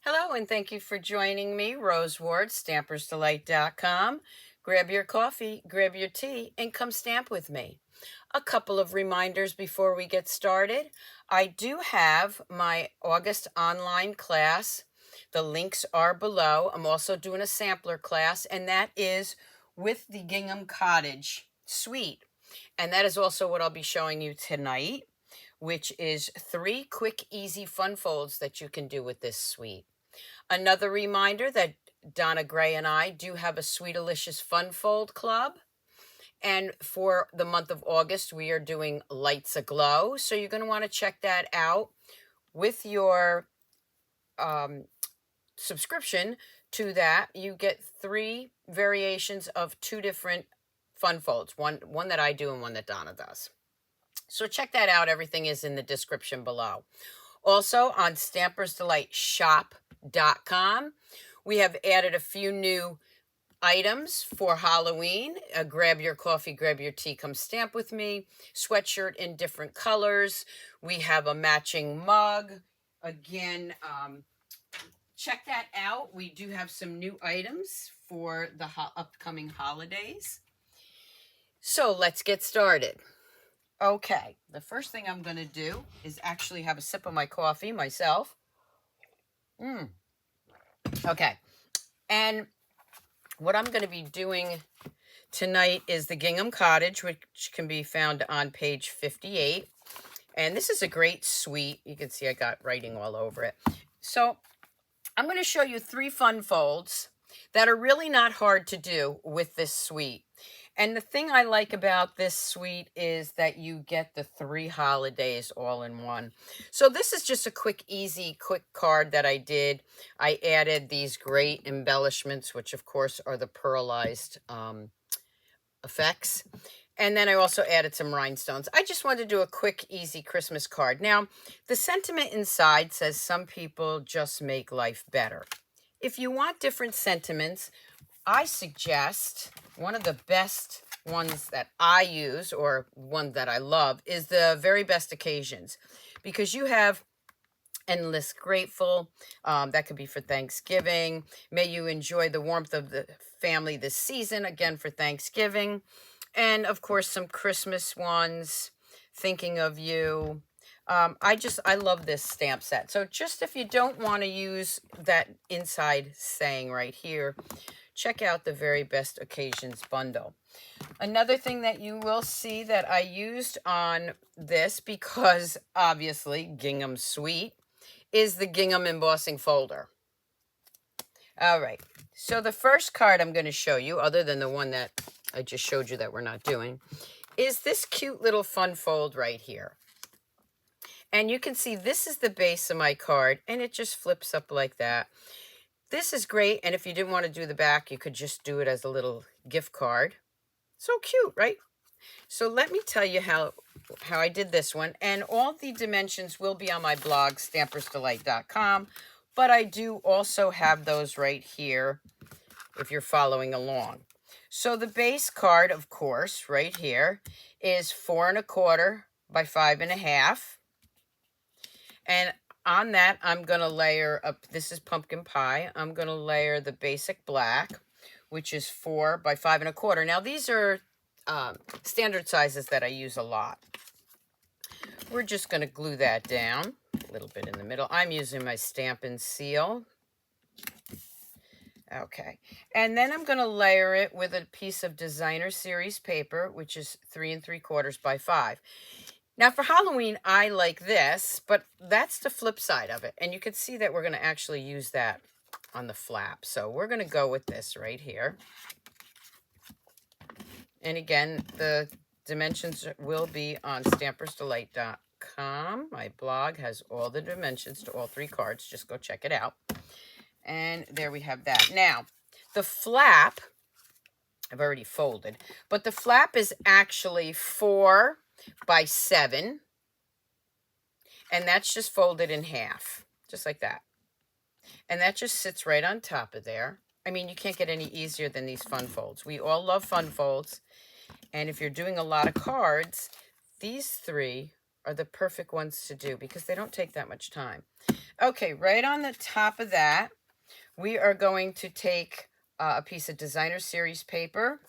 Hello, and thank you for joining me, Rose Ward, Stampersdelight.com. Grab your coffee, grab your tea, and come stamp with me. A couple of reminders before we get started. I do have my August online class. The links are below. I'm also doing a sampler class, and that is with the Gingham Cottage suite. And that is also what I'll be showing you tonight, which is 3 quick, easy fun folds that you can do with this suite. Another reminder that Donna Gray and I do have a Sweetalicious Fun Fold Club. And for the month of August, we are doing Lights Aglow. So you're going to want to check that out. With your subscription to that, you get 3 variations of 2 different fun folds. One that I do and one that Donna does. So check that out. Everything is in the description below. Also on Stampersdelightshop.com, we have added a few new items for Halloween. Grab your coffee, grab your tea, come stamp with me. Sweatshirt in different colors. We have a matching mug. Again, check that out. We do have some new items for the upcoming holidays. So let's get started. Okay, the first thing I'm going to do is actually have a sip of my coffee myself. Okay, and what I'm going to be doing tonight is the Gingham Cottage, which can be found on page 58. And this is a great suite. You can see I got writing all over it. So I'm going to show you 3 fun folds that are really not hard to do with this suite. And the thing I like about this suite is that you get the 3 holidays all in one. So this is just a quick card that I did. I added these great embellishments, which of course are the pearlized effects. And then I also added some rhinestones. I just wanted to do a quick, easy Christmas card. Now, the sentiment inside says some people just make life better. If you want different sentiments, I suggest one of the best ones that I use, or one that I love, is the Very Best Occasions, because you have endless grateful. That could be for Thanksgiving. May you enjoy the warmth of the family this season, again for Thanksgiving. And of course, some Christmas ones, thinking of you. I love this stamp set. So just if you don't want to use that inside saying right here, check out the Very Best Occasions bundle. Another thing that you will see that I used on this, because obviously Gingham Suite, is the Gingham Embossing folder. All right, so the first card I'm going to show you, other than the one that I just showed you that we're not doing, is this cute little fun fold right here. And you can see this is the base of my card, and it just flips up like that. This is great, and if you didn't want to do the back, you could just do it as a little gift card. So cute, right? So let me tell you how I did this one, and all the dimensions will be on my blog, Stampersdelight.com, but I do also have those right here if you're following along. So the base card, of course, right here, is 4 1/4 by 5 1/2, and on that, I'm going to layer up, this is pumpkin pie. I'm going to layer the basic black, which is 4 by 5 1/4. Now, these are standard sizes that I use a lot. We're just going to glue that down a little bit in the middle. I'm using my Stampin' Seal. Okay. And then I'm going to layer it with a piece of Designer Series paper, which is 3 3/4 by 5. Now for Halloween, I like this, but that's the flip side of it. And you can see that we're going to actually use that on the flap. So we're going to go with this right here. And again, the dimensions will be on Stampersdelight.com. My blog has all the dimensions to all 3 cards. Just go check it out. And there we have that. Now, the flap, I've already folded, but the flap is actually 4 by 7, and that's just folded in half, just like that. And that just sits right on top of there. I mean, you can't get any easier than these fun folds. We all love fun folds, and if you're doing a lot of cards, these 3 are the perfect ones to do because they don't take that much time. Okay, right on the top of that, we are going to take a piece of designer series paper,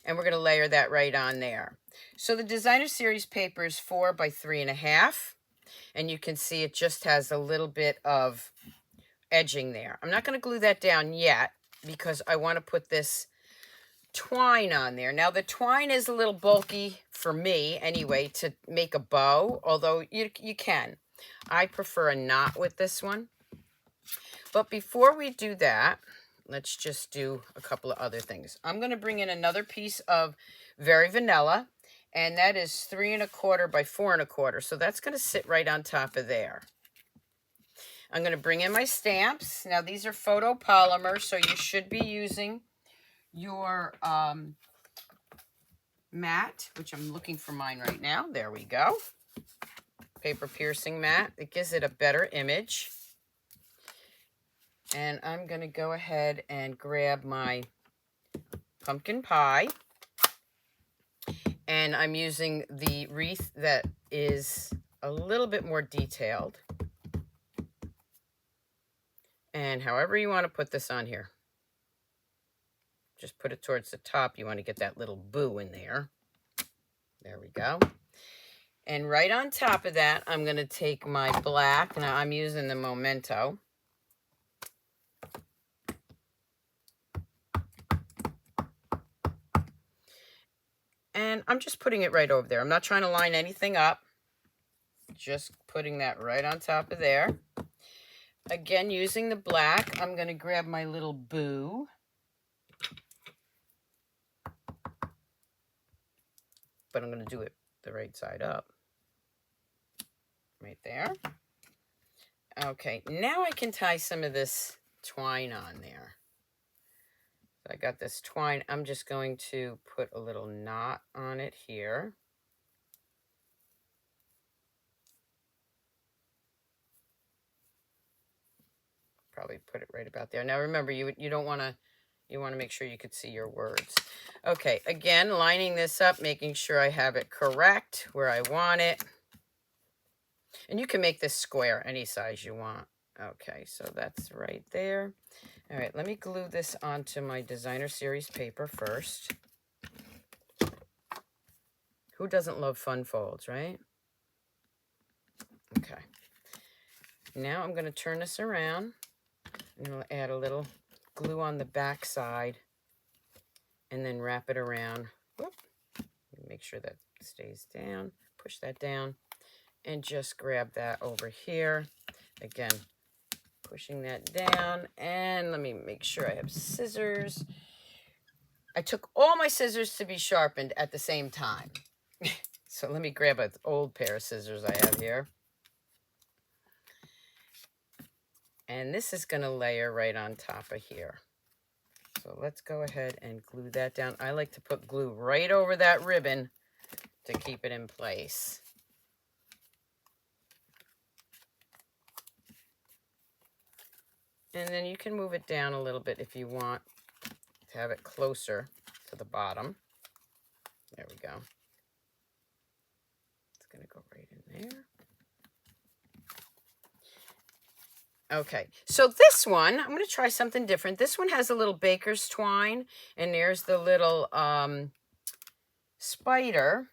and we're going to layer that right on there. So the designer series paper is 4 by 3.5, and you can see it just has a little bit of edging there. I'm not going to glue that down yet because I want to put this twine on there. Now the twine is a little bulky for me anyway to make a bow, although you can. I prefer a knot with this one. But before we do that, let's just do a couple of other things. I'm going to bring in another piece of Very Vanilla, and that is 3.25 by 4.25. So that's going to sit right on top of there. I'm going to bring in my stamps. Now these are photopolymer, so you should be using your mat, which I'm looking for mine right now. There we go. Paper piercing mat. It gives it a better image. And I'm going to go ahead and grab my pumpkin pie. And I'm using the wreath that is a little bit more detailed. And however you want to put this on here. Just put it towards the top. You want to get that little boo in there. There we go. And right on top of that, I'm going to take my black. Now I'm using the Memento. And I'm just putting it right over there. I'm not trying to line anything up. Just putting that right on top of there. Again, using the black, I'm going to grab my little boo. But I'm going to do it the right side up. Right there. Okay, now I can tie some of this twine on there. So I got this twine. I'm just going to put a little knot on it here. Probably put it right about there. Now remember, you don't want to, you want to make sure you could see your words. Okay, again, lining this up, making sure I have it correct where I want it. And you can make this square any size you want. Okay, so that's right there. All right, let me glue this onto my designer series paper first. Who doesn't love fun folds, right? Okay. Now I'm going to turn this around. And I'll add a little glue on the back side and then wrap it around. Whoop. Make sure that stays down. Push that down and just grab that over here. Again, pushing that down. And let me make sure I have scissors. I took all my scissors to be sharpened at the same time. So let me grab an old pair of scissors I have here. And this is going to layer right on top of here. So let's go ahead and glue that down. I like to put glue right over that ribbon to keep it in place. And then you can move it down a little bit if you want to have it closer to the bottom. There we go. It's going to go right in there. Okay, so this one, I'm going to try something different. This one has a little baker's twine, and there's the little spider.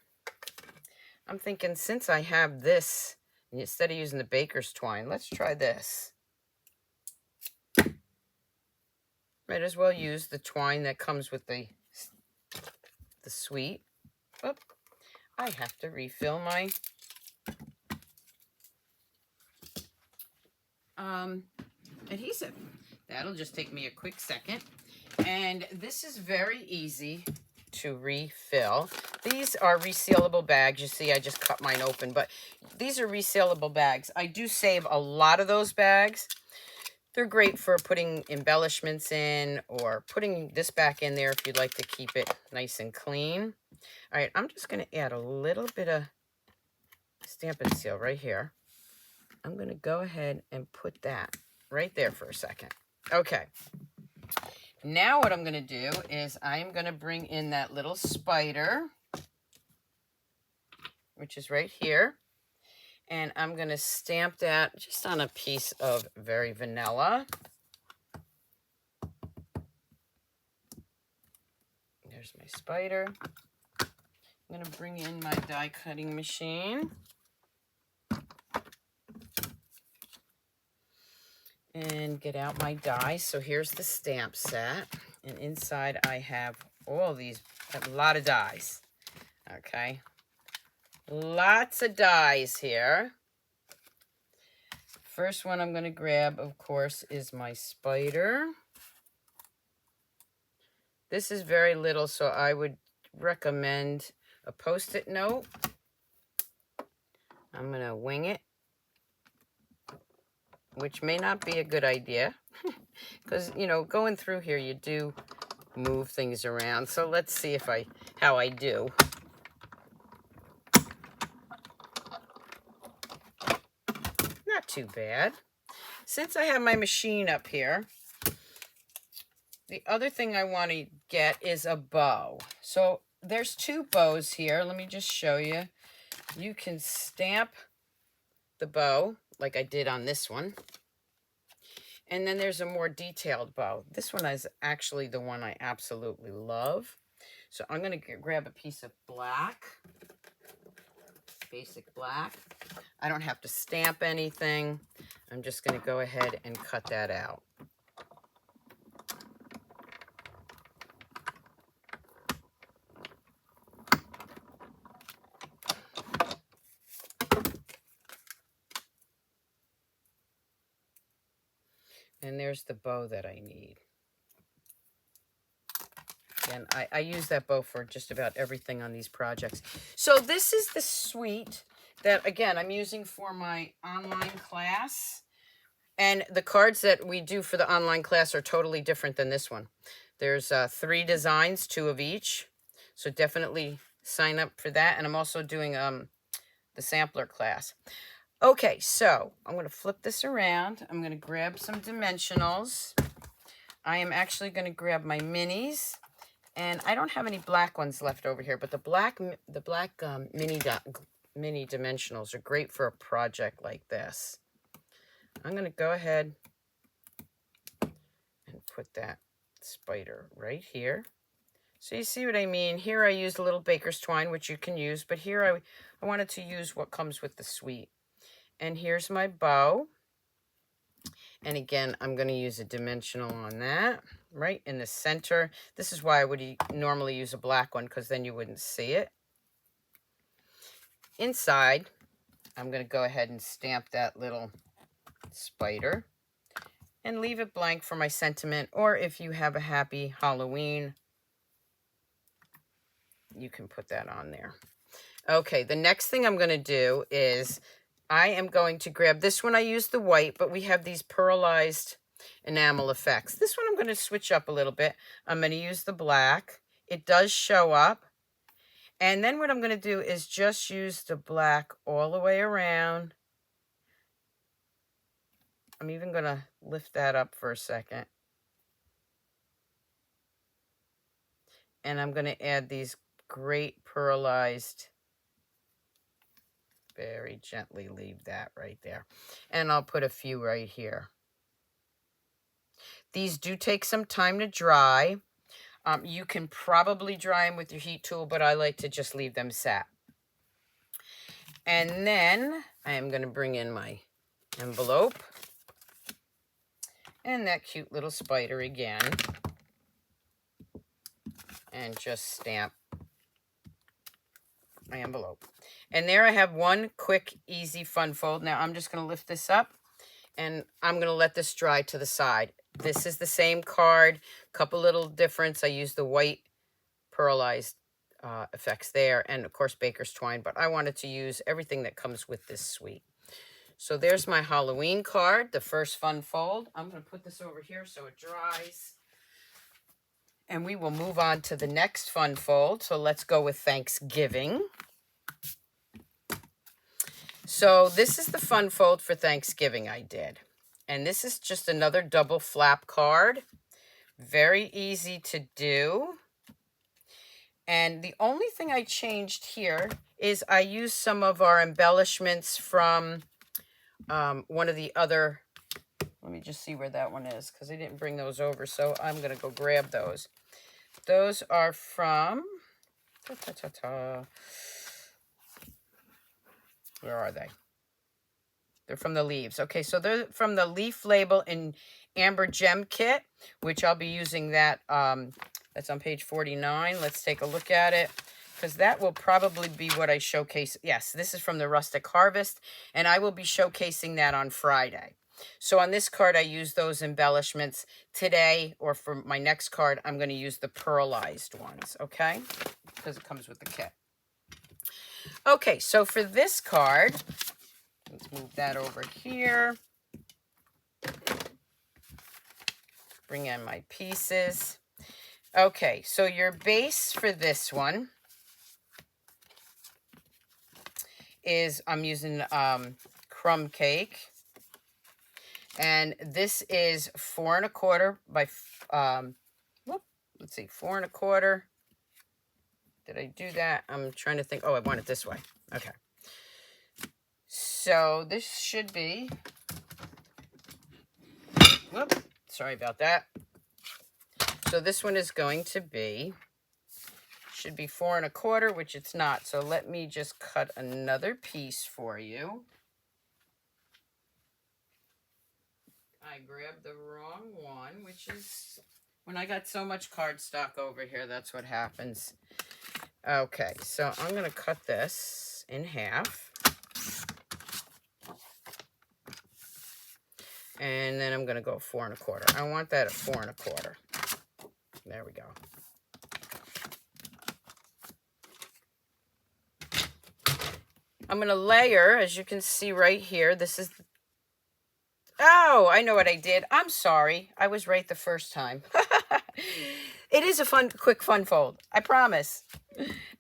I'm thinking since I have this, instead of using the baker's twine, let's try this. Might as well use the twine that comes with the sweet. Oop, I have to refill my adhesive. That'll just take me a quick second. And this is very easy to refill. These are resealable bags. You see, I just cut mine open, but these are resealable bags. I do save a lot of those bags. They're great for putting embellishments in or putting this back in there if you'd like to keep it nice and clean. All right, I'm just going to add a little bit of Stamp and Seal right here. I'm going to go ahead and put that right there for a second. Okay. Now what I'm going to do is I'm going to bring in that little spider, which is right here. And I'm going to stamp that just on a piece of very vanilla. There's my spider. I'm going to bring in my die cutting machine. And get out my die. So here's the stamp set. And inside I have all these, a lot of dies. Okay. Lots of dies here. First one I'm going to grab, of course, is my spider. This is very little, so I would recommend a Post-it note. I'm going to wing it, which may not be a good idea because, you know, going through here, you do move things around. So let's see how I do. Not too bad. Since I have my machine up here, the other thing I want to get is a bow. So there's two bows here. Let me just show you. You can stamp the bow like I did on this one. And then there's a more detailed bow. This one is actually the one I absolutely love. So I'm going to grab a piece of black, basic black. I don't have to stamp anything. I'm just going to go ahead and cut that out. And there's the bow that I need. And I use that bow for just about everything on these projects. So this is the suite that, again, I'm using for my online class. And the cards that we do for the online class are totally different than this one. There's 3 designs, 2 of each. So definitely sign up for that. And I'm also doing the sampler class. Okay, so I'm going to flip this around. I'm going to grab some dimensionals. I am actually going to grab my minis. And I don't have any black ones left over here, but the black mini dimensionals are great for a project like this. I'm going to go ahead and put that spider right here. So you see what I mean? Here I used a little baker's twine, which you can use, but here I wanted to use what comes with the suite. And here's my bow. And again, I'm going to use a dimensional on that, right in the center. This is why I would normally use a black one, because then you wouldn't see it. Inside, I'm going to go ahead and stamp that little spider and leave it blank for my sentiment. Or if you have a happy Halloween, you can put that on there. Okay, the next thing I'm going to do is I am going to grab this one. I used the white, but we have these pearlized enamel effects. This one I'm going to switch up a little bit. I'm going to use the black. It does show up. And then what I'm going to do is just use the black all the way around. I'm even going to lift that up for a second. And I'm going to add these great pearlized. Very gently leave that right there. And I'll put a few right here. These do take some time to dry. You can probably dry them with your heat tool, but I like to just leave them set. And then I am going to bring in my envelope. And that cute little spider again. And just stamp my envelope. And there I have one quick, easy, fun fold. Now I'm just going to lift this up and I'm going to let this dry to the side. This is the same card, couple little difference. I used the white pearlized effects there and of course baker's twine, but I wanted to use everything that comes with this suite. So there's my Halloween card, the first fun fold. I'm going to put this over here so it dries. And we will move on to the next fun fold. So let's go with Thanksgiving. So this is the fun fold for Thanksgiving I did. And this is just another double flap card. Very easy to do. And the only thing I changed here is I used some of our embellishments from one of the other, let me just see where that one is, because I didn't bring those over, so I'm going to go grab those. Those are from, where are they? They're from the leaves. Okay, so they're from the Leaf Label in Amber Gem Kit, which I'll be using that. That's on page 49. Let's take a look at it, because that will probably be what I showcase. Yes, this is from the Rustic Harvest, and I will be showcasing that on Friday. So on this card, I use those embellishments today, or for my next card, I'm going to use the pearlized ones, okay? Because it comes with the kit. Okay, so for this card, let's move that over here. Bring in my pieces. Okay, so your base for this one is, I'm using crumb cake. And this is 4 1/4 by, let's see, 4 1/4. Did I do that? I'm trying to think. Oh, I want it this way. Okay. So this should be, whoop, sorry about that. So this one is going to be, should be 4 1/4, which it's not. So let me just cut another piece for you. I grabbed the wrong one, which is, when I got so much cardstock over here, that's what happens. Okay, so I'm going to cut this in half. And then I'm going to go 4 1/4. I want that at 4 1/4. There we go. I'm going to layer, as you can see right here. This is, oh, I know what I did. I'm sorry. I was right the first time. It is a fun, quick fun fold. I promise.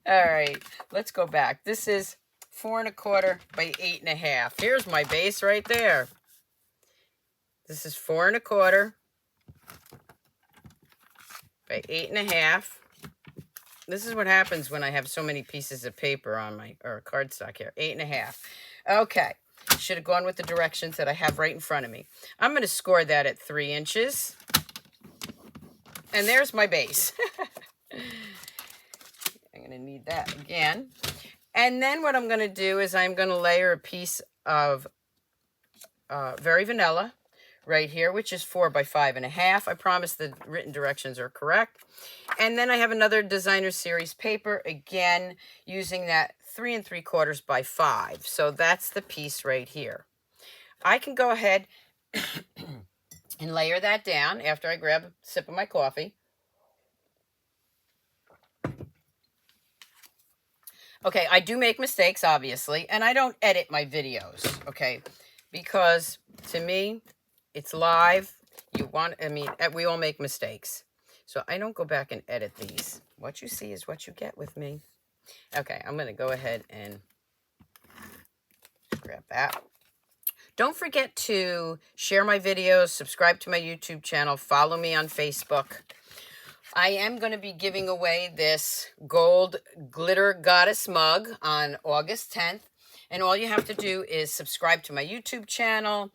All right, let's go back. This is 4 1/4 by 8 1/2. Here's my base right there. This is 4 1/4 by 8 1/2. This is what happens when I have so many pieces of paper on my, or cardstock here. 8 1/2. Okay. Should have gone with the directions that I have right in front of me. I'm going to score that at 3 inches. And there's my base. I'm going to need that again. And then what I'm going to do is I'm going to layer a piece of Very Vanilla right here, which is 4 by 5 1/2. I promise the written directions are correct. And then I have another Designer Series paper, again, using that 3 3/4 by 5. So that's the piece right here. I can go ahead and layer that down after I grab a sip of my coffee. Okay, I do make mistakes, obviously, and I don't edit my videos, okay? Because to me, it's live. We all make mistakes. So I don't go back and edit these. What you see is what you get with me. Okay, I'm going to go ahead and grab that. Don't forget to share my videos, subscribe to my YouTube channel, follow me on Facebook. I am going to be giving away this gold glitter goddess mug on August 10th. And all you have to do is subscribe to my YouTube channel,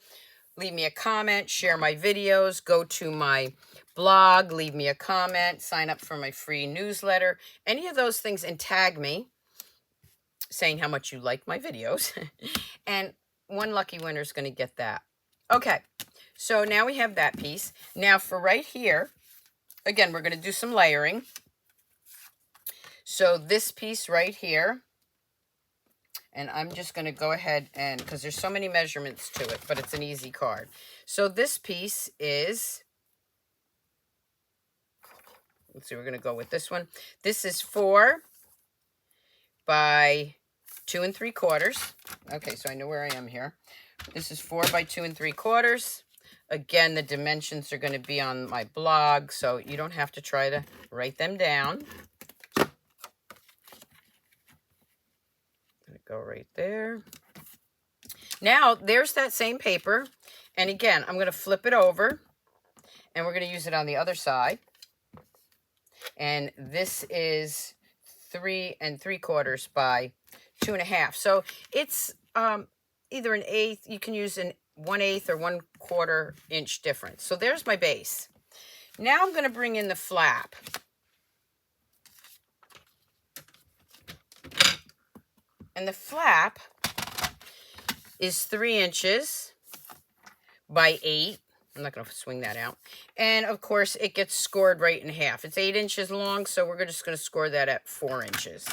leave me a comment, share my videos, go to my blog, leave me a comment, sign up for my free newsletter, any of those things, and tag me saying how much you like my videos. And one lucky winner is going to get that. Okay, so now we have that piece. Now for right here, again, we're going to do some layering. So this piece right here, and I'm just going to go ahead and, because there's so many measurements to it, but it's an easy card. So this piece is, let's see, we're going to go with this one. This is 4 by 2 3/4. Okay, so I know where I am here. This is 4 by 2 3/4. Again, the dimensions are going to be on my blog, so you don't have to try to write them down. Go right there. Now, there's that same paper. And again, I'm going to flip it over, and we're going to use it on the other side. And this is 3 3/4 by 2.5. So it's either an eighth, you can use an 1/8 or 1/4 inch difference. So there's my base. Now I'm going to bring in the flap. And the flap is 3 inches by 8. I'm not going to swing that out. And of course, it gets scored right in half. It's 8 inches long, so we're just going to score that at 4 inches.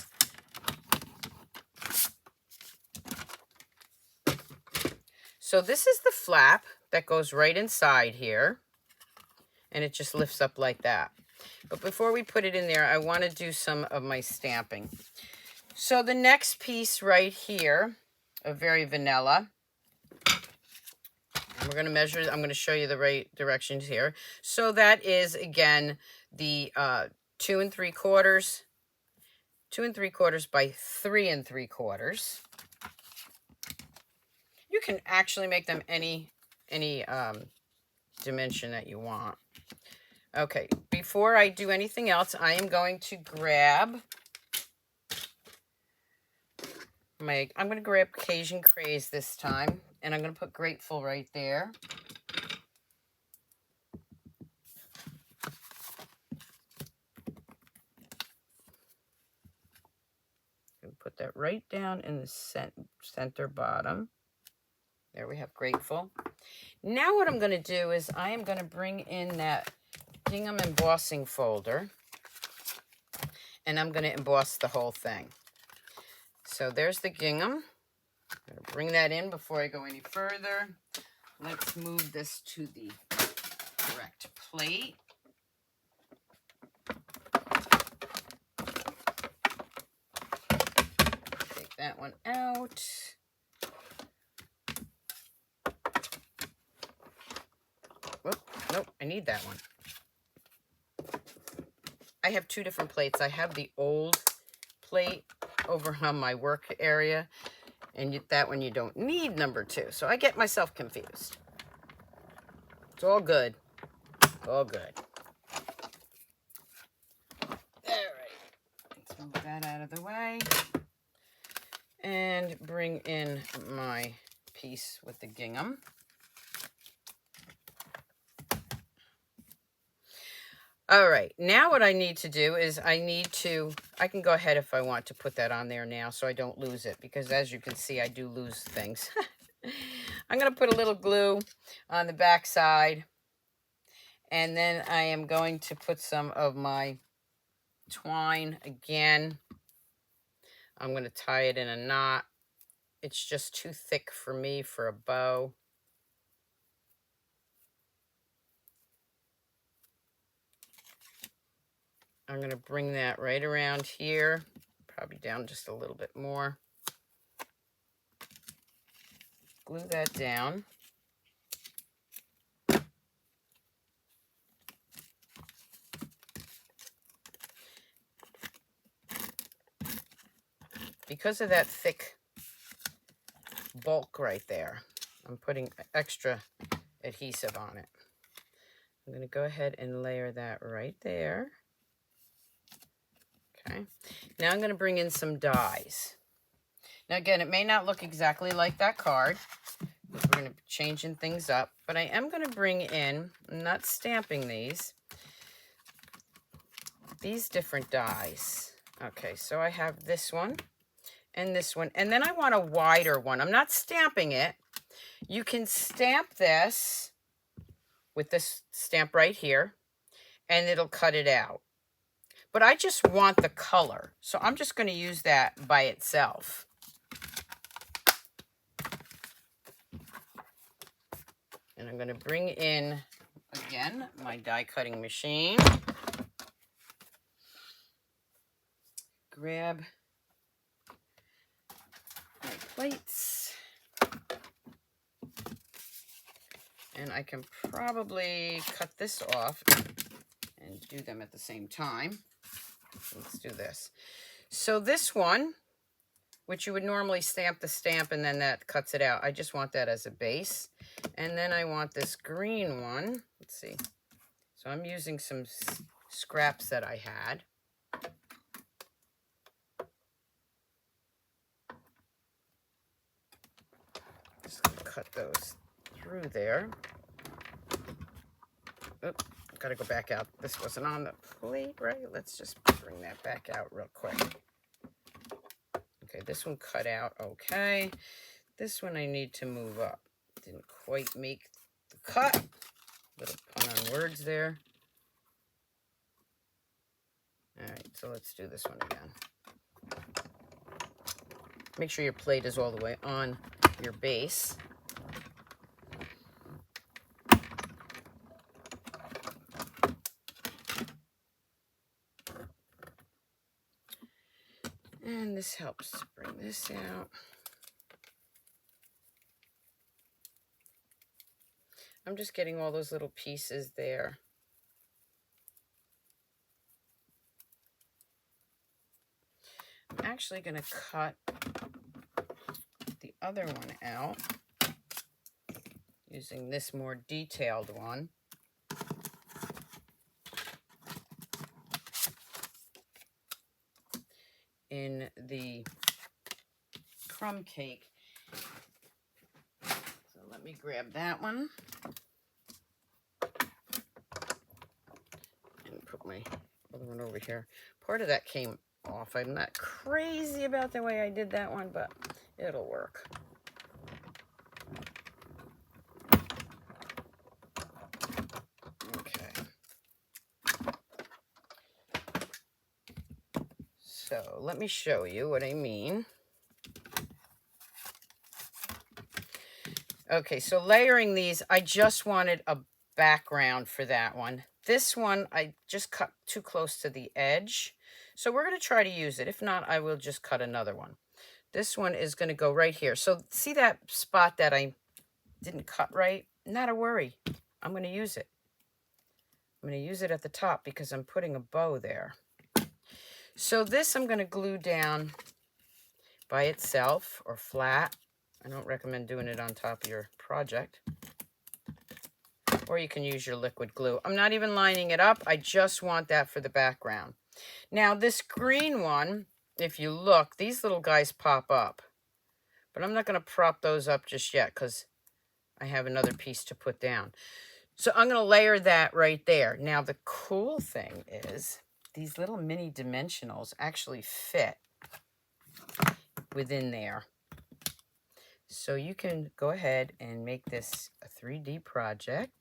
So this is the flap that goes right inside here. And it just lifts up like that. But before we put it in there, I want to do some of my stamping. So the next piece right here, a very vanilla. And we're going to measure, I'm going to show you the right directions here. So that is, again, the 2 3/4. 2 3/4 by 3 3/4. You can actually make them any dimension that you want. Okay, before I do anything else, I am going to grab I'm going to grab Cajun Craze this time, and I'm going to put Grateful right there. And put that right down in the center bottom. There we have Grateful. Now what I'm going to do is I am going to bring in that Gingham embossing folder, and I'm going to emboss the whole thing. So there's the gingham. I'm going to bring that in before I go any further. Let's move this to the correct plate. Take that one out. Whoop, nope, I need that one. I have 2 different plates. I have the old plate over on my work area, and that one you don't need number 2. So I get myself confused. It's all good. All good. All right. Let's move that out of the way. And bring in my piece with the gingham. All right, now what I need to do is I can go ahead if I want to put that on there now so I don't lose it, because as you can see, I do lose things. I'm going to put a little glue on the back side, and then I am going to put some of my twine again. I'm going to tie it in a knot. It's just too thick for me for a bow. I'm going to bring that right around here, probably down just a little bit more. Glue that down. Because of that thick bulk right there, I'm putting extra adhesive on it. I'm going to go ahead and layer that right there. Okay. Now I'm going to bring in some dies. Now again, it may not look exactly like that card, because we're going to be changing things up, but I am going to bring in, I'm not stamping these different dies. Okay, so I have this one and this one, and then I want a wider one. I'm not stamping it. You can stamp this with this stamp right here, and it'll cut it out. But I just want the color, so I'm just going to use that by itself. And I'm going to bring in, again, my die cutting machine. Grab my plates. And I can probably cut this off and do them at the same time. Let's do this. So this one, which you would normally stamp the stamp and then that cuts it out, I just want that as a base. And then I want this green one. Let's see. So I'm using some scraps that I had. Just gonna cut those through there. Oop, gotta go back out. This wasn't on the plate, right? Let's just bring that back out real quick. Okay, this one cut out okay. This one I need to move up. Didn't quite make the cut. Little pun on words there. All right, so let's do this one again. Make sure your plate is all the way on your base. And this helps to bring this out. I'm just getting all those little pieces there. I'm actually going to cut the other one out using this more detailed one. In the crumb cake. So let me grab that one and put my other one over here. Part of that came off. I'm not crazy about the way I did that one, but it'll work. Okay. So let me show you what I mean. Okay, so layering these, I just wanted a background for that one. This one, I just cut too close to the edge. So we're going to try to use it. If not, I will just cut another one. This one is going to go right here. So see that spot that I didn't cut right? Not a worry. I'm going to use it. I'm going to use it at the top because I'm putting a bow there. So this I'm going to glue down by itself or flat. I don't recommend doing it on top of your project. Or you can use your liquid glue. I'm not even lining it up. I just want that for the background. Now this green one, if you look, these little guys pop up. But I'm not going to prop those up just yet because I have another piece to put down. So I'm going to layer that right there. Now the cool thing is these little mini dimensionals actually fit within there. So you can go ahead and make this a 3D project.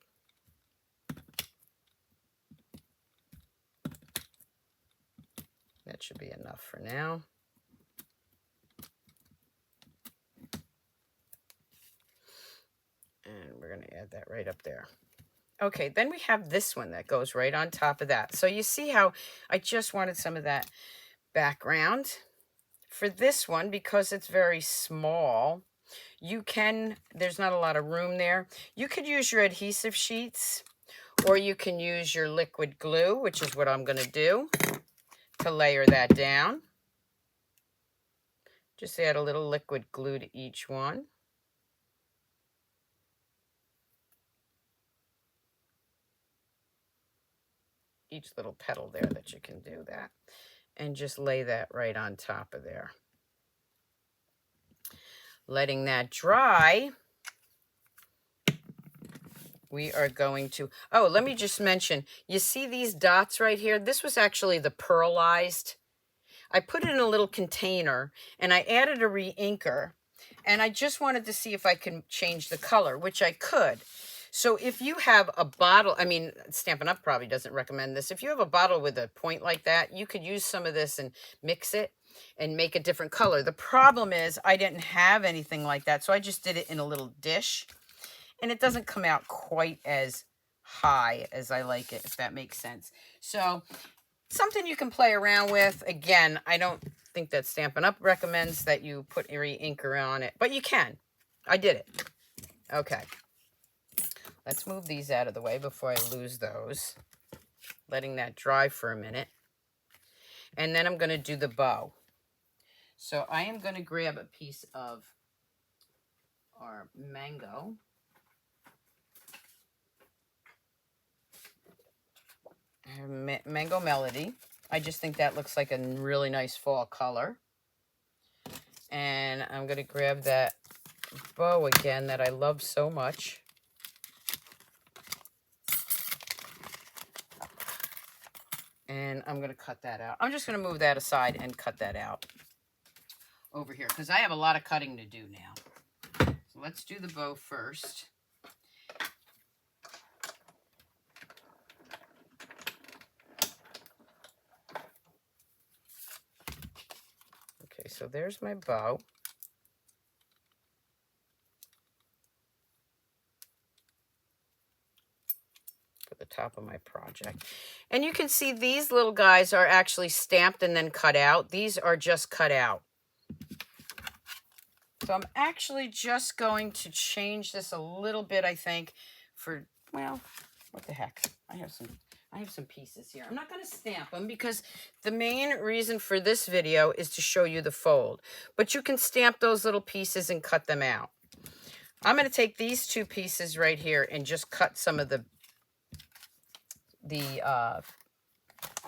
That should be enough for now. And we're going to add that right up there. Okay, then we have this one that goes right on top of that. So you see how I just wanted some of that background. For this one, because it's very small, you can, there's not a lot of room there. You could use your adhesive sheets, or you can use your liquid glue, which is what I'm going to do to layer that down. Just add a little liquid glue to each one. Each little petal there that you can do that. And just lay that right on top of there. Letting that dry, we are going to, oh, let me just mention, you see these dots right here? This was actually the pearlized. I put it in a little container and I added a re-inker, and I just wanted to see if I can change the color, which I could. So if you have a bottle, I mean, Stampin' Up! Probably doesn't recommend this. If you have a bottle with a point like that, you could use some of this and mix it and make a different color. The problem is I didn't have anything like that, so I just did it in a little dish. And it doesn't come out quite as high as I like it, if that makes sense. So something you can play around with. Again, I don't think that Stampin' Up! Recommends that you put a re-inker on it, but you can. I did it. Okay. Let's move these out of the way before I lose those. Letting that dry for a minute. And then I'm going to do the bow. So I am going to grab a piece of our mango. Mango Melody. I just think that looks like a really nice fall color. And I'm going to grab that bow again that I love so much. And I'm going to cut that out. I'm just going to move that aside and cut that out over here because I have a lot of cutting to do now. So let's do the bow first. Okay, so there's my bow. The top of my project. And you can see these little guys are actually stamped and then cut out. These are just cut out. So I'm actually just going to change this a little bit, I think, for, well, what the heck. I have some pieces here. I'm not going to stamp them because the main reason for this video is to show you the fold. But you can stamp those little pieces and cut them out. I'm going to take these two pieces right here and just cut some of the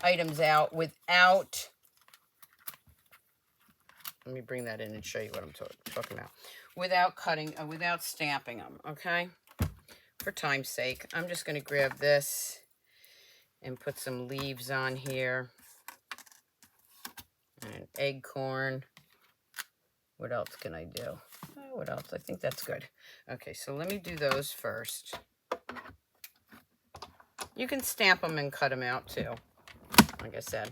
items out without, let me bring that in and show you what I'm talking about, without cutting, without stamping them, okay? For time's sake, I'm just going to grab this and put some leaves on here, and an acorn. What else can I do? Oh, what else? I think that's good. Okay, so let me do those first. You can stamp them and cut them out too, like I said.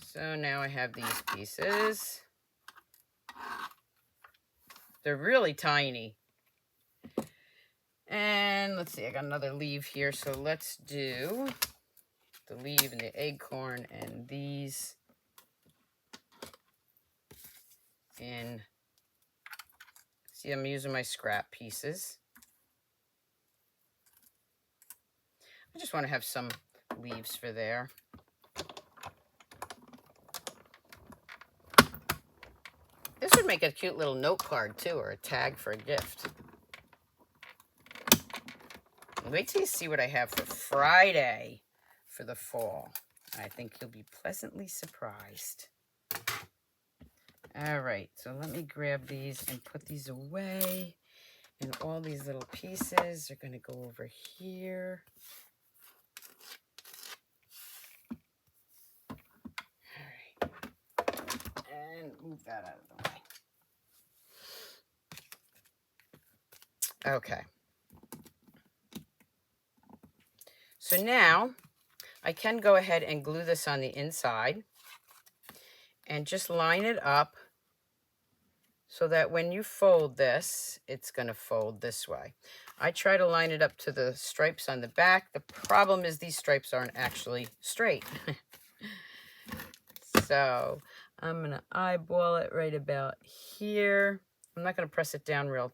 So now I have these pieces. They're really tiny. And let's see, I got another leaf here. So let's do the leaf and the acorn and these in, see, I'm using my scrap pieces. I just want to have some leaves for there. This would make a cute little note card too, or a tag for a gift. Wait till you see what I have for Friday for the fall. I think you'll be pleasantly surprised. All right, so let me grab these and put these away. And all these little pieces are going to go over here. All right. And move that out of the way. Okay. So now I can go ahead and glue this on the inside and just line it up so that when you fold this, it's going to fold this way. I try to line it up to the stripes on the back. The problem is these stripes aren't actually straight. So I'm going to eyeball it right about here. I'm not going to press it down real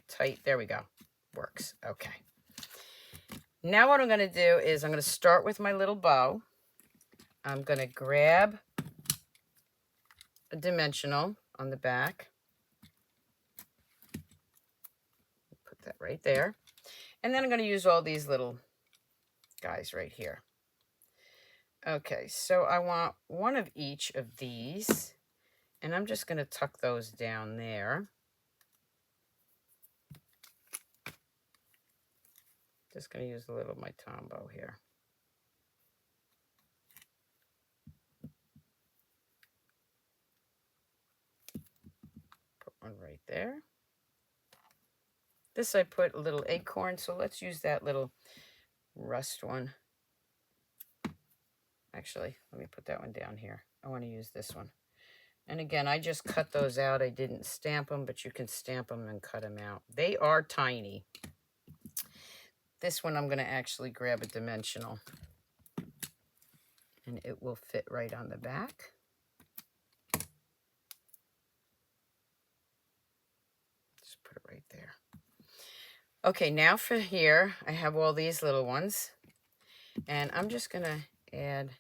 tight. There we go. Works. Okay. Now what I'm going to do is I'm going to start with my little bow. I'm going to grab a dimensional on the back. Put that right there. And then I'm going to use all these little guys right here. Okay, so I want one of each of these, and I'm just going to tuck those down there. Just going to use a little of my Tombow here. Put one right there. This I put a little acorn, so let's use that little rust one. Actually, let me put that one down here. I want to use this one. And again, I just cut those out. I didn't stamp them, but you can stamp them and cut them out. They are tiny. This one I'm going to actually grab a dimensional. And it will fit right on the back. Just put it right there. Okay, now for here, I have all these little ones. And I'm just going to add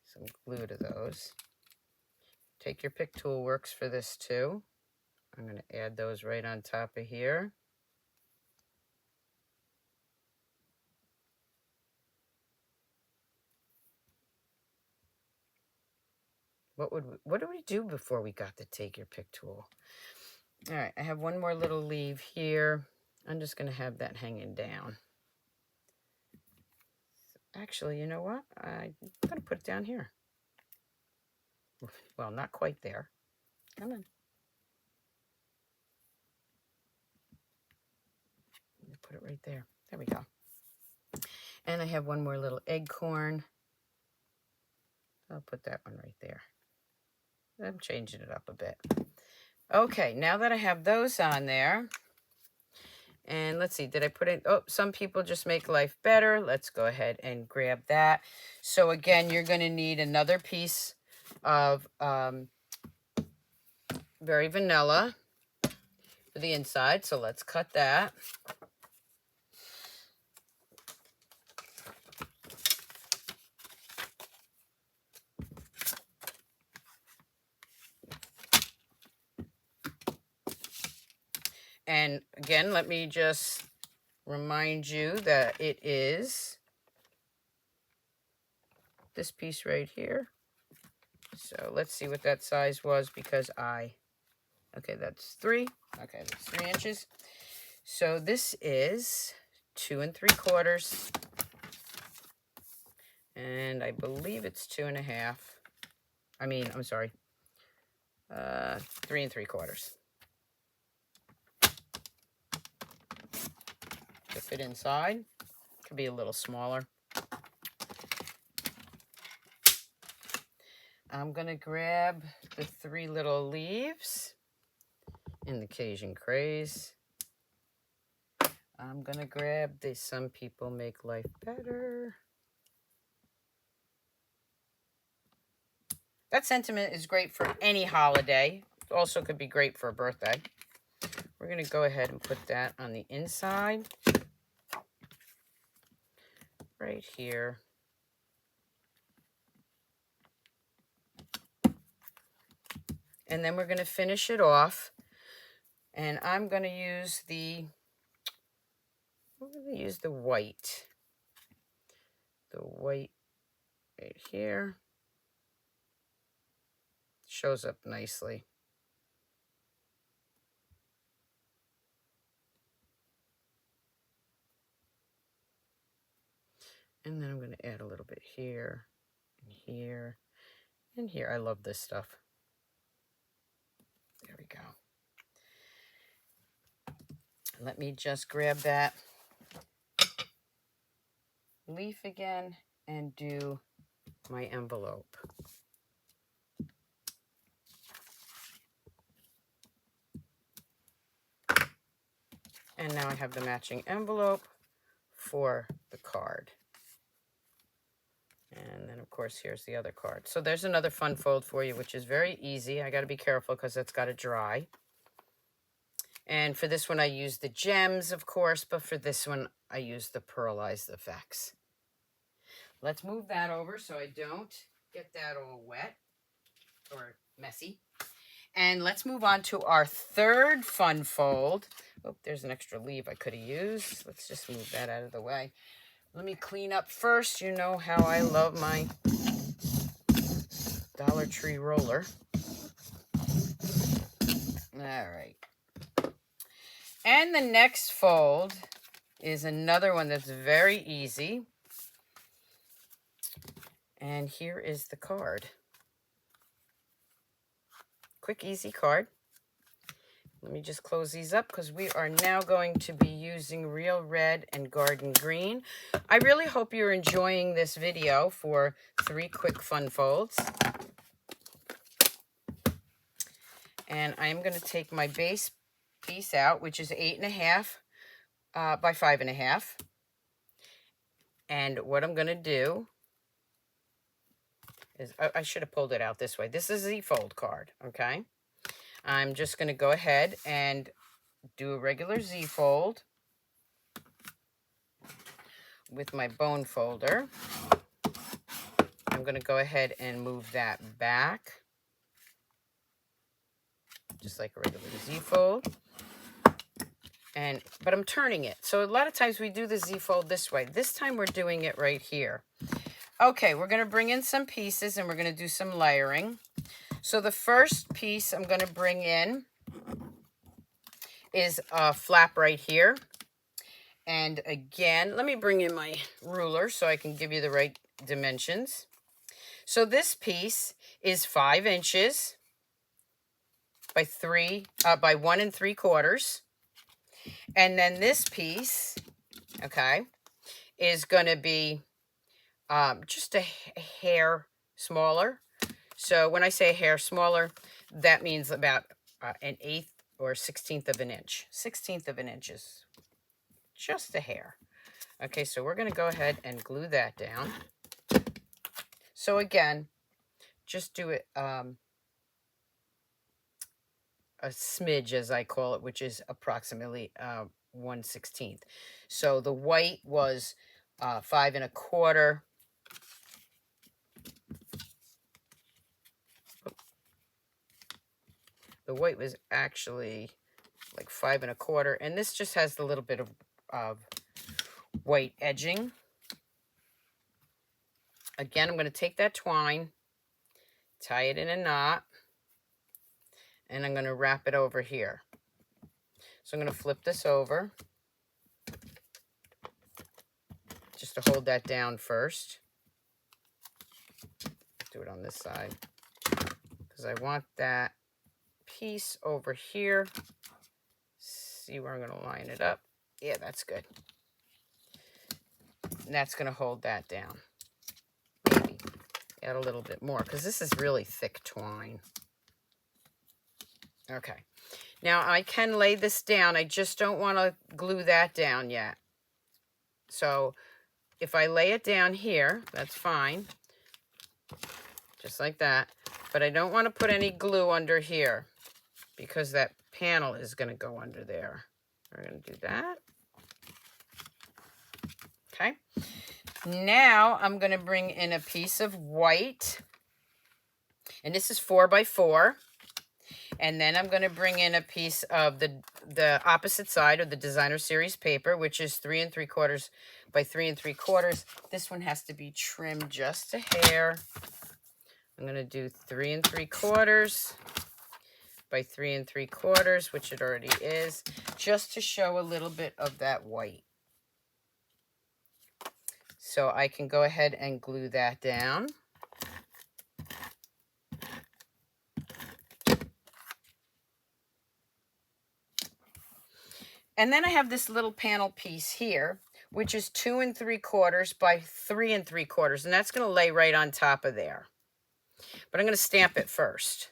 some glue to those. Take your pick tool, works for this too. I'm going to add those right on top of here. what did we do before we got the take your pick tool? All right, I have one more little leaf here. I'm just going to have that hanging down. Actually, you know what? I'm going to put it down here. Well, not quite there. Come on. Put it right there. There we go. And I have one more little acorn. I'll put that one right there. I'm changing it up a bit. Okay, now that I have those on there, and let's see, did I put in, oh, some people just make life better. Let's go ahead and grab that. So again, you're going to need another piece of Very Vanilla for the inside. So let's cut that. And again, let me just remind you that it is this piece right here. So let's see what that size was because okay, that's 3. Okay, that's 3 inches. So this is 2 3/4. And I believe it's 2.5. I'm sorry. 3 3/4. To fit inside. Could be a little smaller. I'm going to grab the 3 little leaves in the Cajun Craze. I'm going to grab the Some People Make Life Better. That sentiment is great for any holiday. It also could be great for a birthday. We're going to go ahead and put that on the inside. Right here. And then we're going to finish it off. And I'm going to use the white. The white right here. Shows up nicely. And then I'm going to add a little bit here, and here, and here. I love this stuff. There we go. Let me just grab that leaf again and do my envelope. And now I have the matching envelope for the card. And then, of course, here's the other card. So there's another fun fold for you, which is very easy. I got to be careful because it's got to dry. And for this one, I use the gems, of course, but for this one, I use the pearlized effects. Let's move that over so I don't get that all wet or messy. And let's move on to our third fun fold. Oh, there's an extra leaf I could have used. Let's just move that out of the way. Let me clean up first. You know how I love my Dollar Tree roller. All right. And the next fold is another one that's very easy. And here is the card. Quick, easy card. Let me just close these up because we are now going to be using Real Red and Garden Green. I really hope you're enjoying this video for 3 quick fun folds. And I'm going to take my base piece out, which is 8.5 by 5.5. And what I'm going to do is, I should have pulled it out this way. This is a Z-fold card, okay? I'm just going to go ahead and do a regular Z-fold with my bone folder. I'm going to go ahead and move that back, just like a regular Z-fold. But I'm turning it. So a lot of times we do the Z-fold this way. This time we're doing it right here. Okay, we're going to bring in some pieces and we're going to do some layering. So the first piece I'm going to bring in is a flap right here. And again, let me bring in my ruler so I can give you the right dimensions. So this piece is 5 inches by 1 3/4. And then this piece, okay, is going to be just a hair smaller. So when I say a hair smaller, that means about 1/8 or 1/16 of an inch. 1/16 of an inch is just a hair. Okay, so we're going to go ahead and glue that down. So again, just do it a smidge, as I call it, which is approximately 1/16. So the white was 5 1/4. The white was actually like 5 1/4, and this just has a little bit of white edging. Again, I'm going to take that twine, tie it in a knot, and I'm going to wrap it over here. So I'm going to flip this over just to hold that down first. Do it on this side because I want that piece over here. See where I'm going to line it up. Yeah, that's good. And that's going to hold that down. Maybe add a little bit more because this is really thick twine. Okay. Now I can lay this down. I just don't want to glue that down yet. So if I lay it down here, that's fine. Just like that. But I don't want to put any glue under here because that panel is going to go under there. We're going to do that. Okay. Now I'm going to bring in a piece of white. And this is 4 by 4. And then I'm going to bring in a piece of the opposite side of the designer series paper, which is 3 3/4 by 3 3/4. This one has to be trimmed just a hair. I'm going to do 3 3/4 by 3 3/4, which it already is, just to show a little bit of that white. So I can go ahead and glue that down. And then I have this little panel piece here, which is 2 3/4 by 3 3/4, and that's going to lay right on top of there. But I'm going to stamp it first.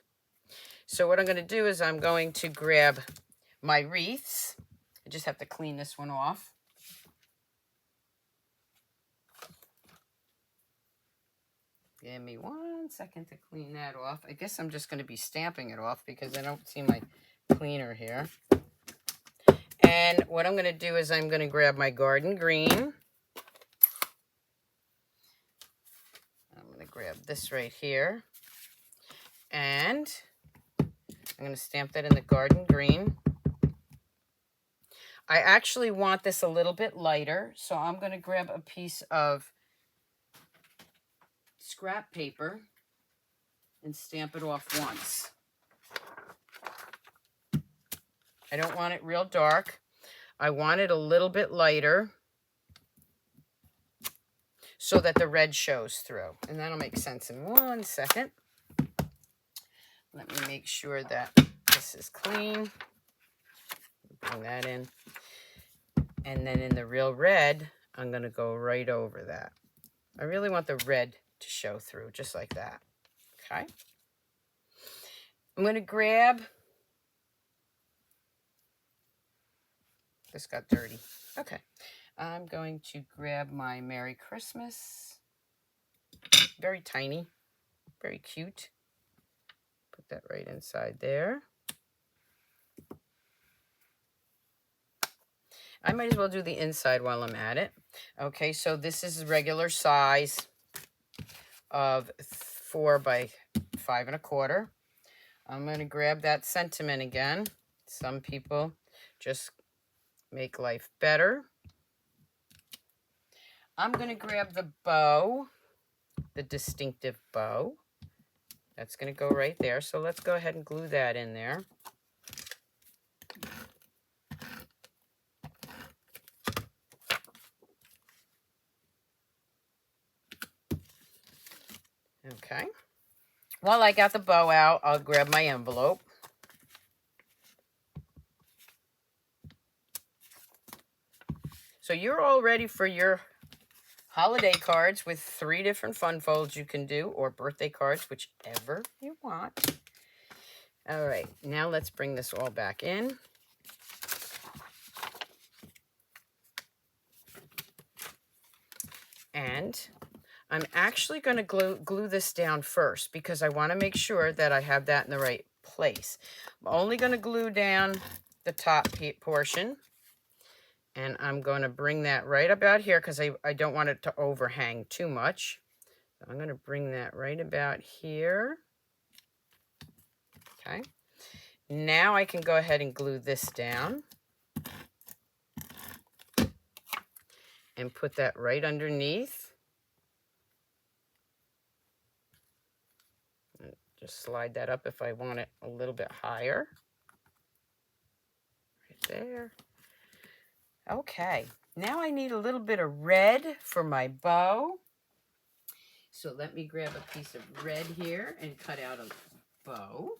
So what I'm going to do is I'm going to grab my wreaths. I just have to clean this one off. Give me 1 second to clean that off. I guess I'm just going to be stamping it off because I don't see my cleaner here. And what I'm going to do is I'm going to grab my garden green. I'm going to grab this right here. And I'm going to stamp that in the garden green. I actually want this a little bit lighter, so I'm going to grab a piece of scrap paper and stamp it off once. I don't want it real dark. I want it a little bit lighter so that the red shows through. And that'll make sense in 1 second. Let me make sure that this is clean. Bring that in. And then in the real red, I'm going to go right over that. I really want the red to show through, just like that. Okay. I'm going to grab, this got dirty. Okay. I'm going to grab my Merry Christmas. Very tiny, very cute. Put that right inside there. I might as well do the inside while I'm at it. Okay, so this is regular size of 4 by 5 1/4. I'm going to grab that sentiment again. Some people just make life better. I'm going to grab the bow, the distinctive bow. That's going to go right there. So let's go ahead and glue that in there. Okay. While I got the bow out, I'll grab my envelope. So you're all ready for your holiday cards with 3 different fun folds you can do, or birthday cards, whichever you want. All right, now let's bring this all back in. And I'm actually going to glue this down first because I want to make sure that I have that in the right place. I'm only going to glue down the top portion. And I'm going to bring that right about here because I don't want it to overhang too much. So I'm going to bring that right about here. Okay. Now I can go ahead and glue this down. And put that right underneath. Just slide that up if I want it a little bit higher. Right there. Okay, now I need a little bit of red for my bow. So let me grab a piece of red here and cut out a bow.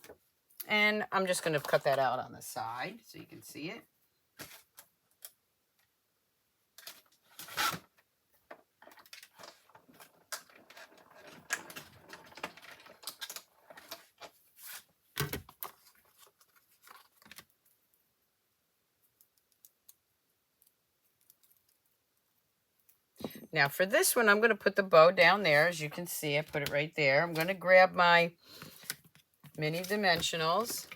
And I'm just going to cut that out on the side so you can see it. Now for this one, I'm going to put the bow down there. As you can see, I put it right there. I'm going to grab my mini dimensionals.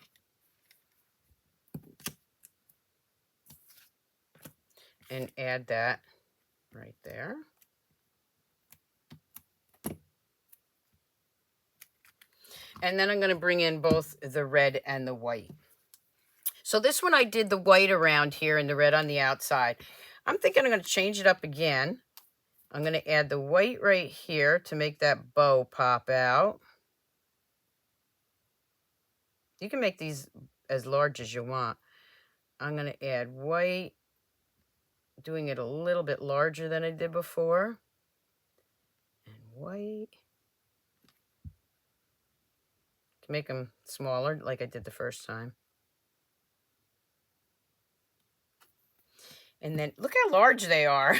And add that right there. And then I'm going to bring in both the red and the white. So this one I did the white around here and the red on the outside. I'm thinking I'm going to change it up again. I'm going to add the white right here to make that bow pop out. You can make these as large as you want. I'm going to add white, doing it a little bit larger than I did before. And white. To make them smaller like I did the first time. And then look how large they are.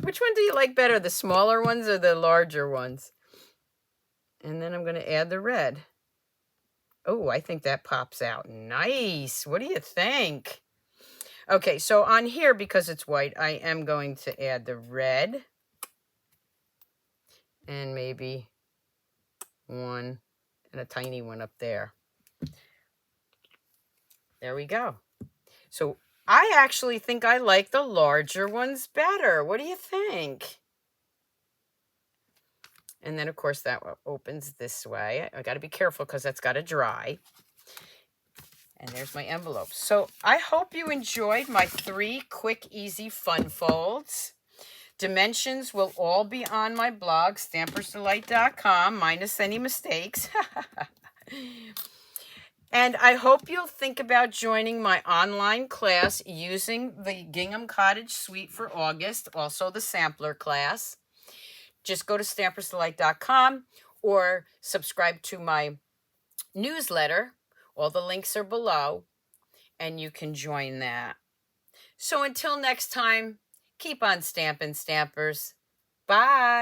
Which one do you like better, the smaller ones or the larger ones? And then I'm going to add the red. Oh, I think that pops out nice. What do you think? Okay, so on here, because it's white, I am going to add the red. And maybe one and a tiny one up there. There we go. So I actually think I like the larger ones better. What do you think? And then, of course, that opens this way. I got to be careful because that's got to dry. And there's my envelope. So I hope you enjoyed my 3 quick, easy, fun folds. Dimensions will all be on my blog, Stampersdelight.com, minus any mistakes. And I hope you'll think about joining my online class using the Gingham Cottage suite for August, also the sampler class. Just go to Stampersdelight.com or subscribe to my newsletter. All the links are below, and you can join that. So until next time, keep on stamping, Stampers. Bye.